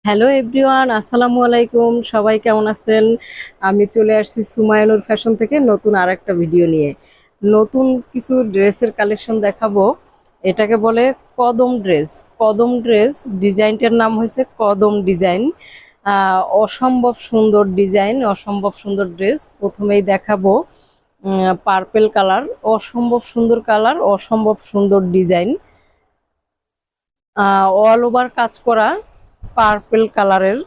Hello everyone, আসসালামু আলাইকুম। সবাই কেমন আছেন? আমি চলে আসছি সুমাইয়ানুর ফ্যাশন থেকে নতুন আরেকটা ভিডিও নিয়ে। নতুন কিছু ড্রেসের কালেকশন দেখাবো। এটাকে বলে কদম ড্রেস। কদম ড্রেস ডিজাইনটার নাম হয়েছে কদম ডিজাইন। অসম্ভব সুন্দর ডিজাইন, অসম্ভব সুন্দর ড্রেস। প্রথমেই দেখাবো পার্পেল কালার, অসম্ভব সুন্দর কালার, অসম্ভব সুন্দর ডিজাইন, অল ওভার কাজ করা। পার্পল কালারের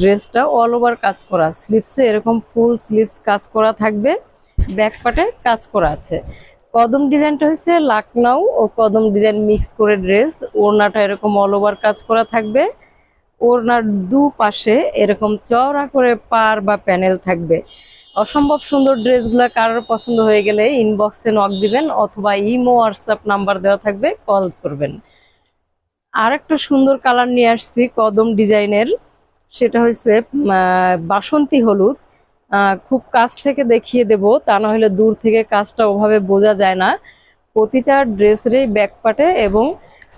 ড্রেসটা অল ওভার কাজ করা, স্লিভসে এরকম ফুল স্লিভস কাজ করা থাকবে, ব্যাক পার্টে কাজ করা আছে। কদম ডিজাইনটা হচ্ছে লাকনাউ ও কদম ডিজাইন মিক্স করে ড্রেস। ওড়নাটা এরকম অল ওভার কাজ করা থাকবে। ওড়নার দু পাশে এরকম চওড়া করে পার বা প্যানেল থাকবে। অসম্ভব সুন্দর ড্রেসগুলো কারোর পছন্দ হয়ে গেলে ইনবক্সে নক দিবেন অথবা ইমো হোয়াটসঅ্যাপ নাম্বার দেওয়া থাকবে, কল করবেন। আর একটা সুন্দর কালার নিয়ে আসছি কদম ডিজাইনের, সেটা হচ্ছে বাসন্তী হলুদ। খুব কাছ থেকে দেখিয়ে দেব, তা না হলে দূর থেকে কাজটা ওভাবে বোঝা যায় না। প্রতিটা ড্রেসেরই ব্যাক পার্টে এবং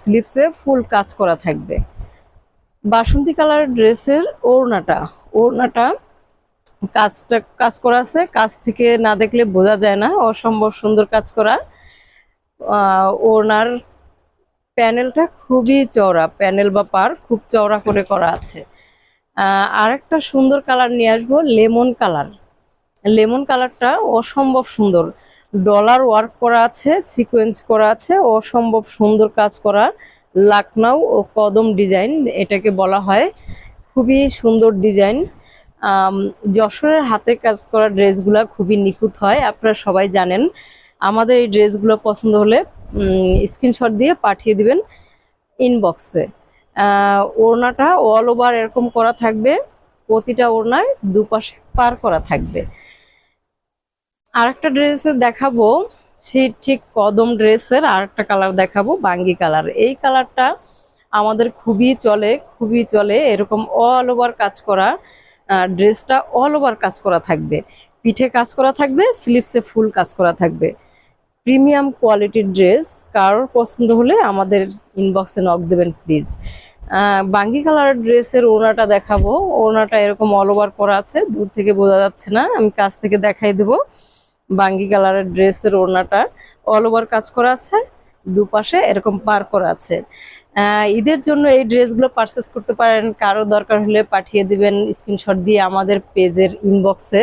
স্লিভসে ফুল কাজ করা থাকবে। বাসন্তী কালার ড্রেসের ওড়নাটা কাজ করা আছে, কাছ থেকে না দেখলে বোঝা যায় না, অসম্ভব সুন্দর কাজ করা। ওড়নার প্যানেলটা খুবই চওড়া, প্যানেল বা পার খুব চওড়া করে করা আছে। আর একটা সুন্দর কালার নিয়ে আসবো, লেমন কালার। লেমন কালারটা অসম্ভব সুন্দর, ডলার ওয়ার্ক করা আছে, সিকোয়েন্স করা আছে, অসম্ভব সুন্দর কাজ করা। লাকনাউ ও কদম ডিজাইন এটাকে বলা হয়, খুবই সুন্দর ডিজাইন। যশোরের হাতে কাজ করা ড্রেসগুলো খুবই নিখুঁত হয়, আপনারা সবাই জানেন। আমাদের এই ড্রেসগুলো পছন্দ হলে স্ক্রিনশট দিয়ে পাঠিয়ে দিবেন ইনবক্সে। ওড়নাটা অল ওভার এরকম করা থাকবে, প্রতিটা ওড়নায় দুপাশে পার করা থাকবে। আর একটা ড্রেসের দেখাবো, সেই ঠিক কদম ড্রেসের আর একটা কালার দেখাবো, বাঙ্গি কালার। এই কালারটা আমাদের খুবই চলে, খুবই চলে। এরকম অল ওভার কাজ করা, ড্রেসটা অল ওভার কাজ করা থাকবে, পিঠে কাজ করা থাকবে, স্লিভসে ফুল কাজ করা থাকবে। প্রিমিয়াম কোয়ালিটির ড্রেস, কারোর পছন্দ হলে আমাদের ইনবক্সে নক দেবেন প্লিজ। বাঙ্গি কালারের ড্রেসের ওড়নাটা দেখাবো। ওড়নাটা এরকম অল ওভার করা আছে, দূর থেকে বোঝা যাচ্ছে না, আমি কাছ থেকে দেখাই দেবো। বাঙ্গি কালারের ড্রেসের ওড়নাটা অল ওভার কাজ করা আছে, দুপাশে এরকম পার করা আছে। ঈদের জন্য এই ড্রেসগুলো পারচেস করতে পারেন, কারো দরকার হলে পাঠিয়ে দিবেন স্ক্রিনশট দিয়ে আমাদের পেজের ইনবক্সে,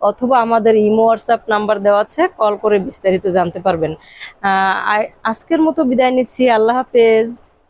অথবা আমাদের ইমো হোয়াটসঅ্যাপ নাম্বার দেওয়া আছে, কল করে বিস্তারিত জানতে পারবেন। আজকের মতো বিদায় নিচ্ছি, আল্লাহ হাফেজ।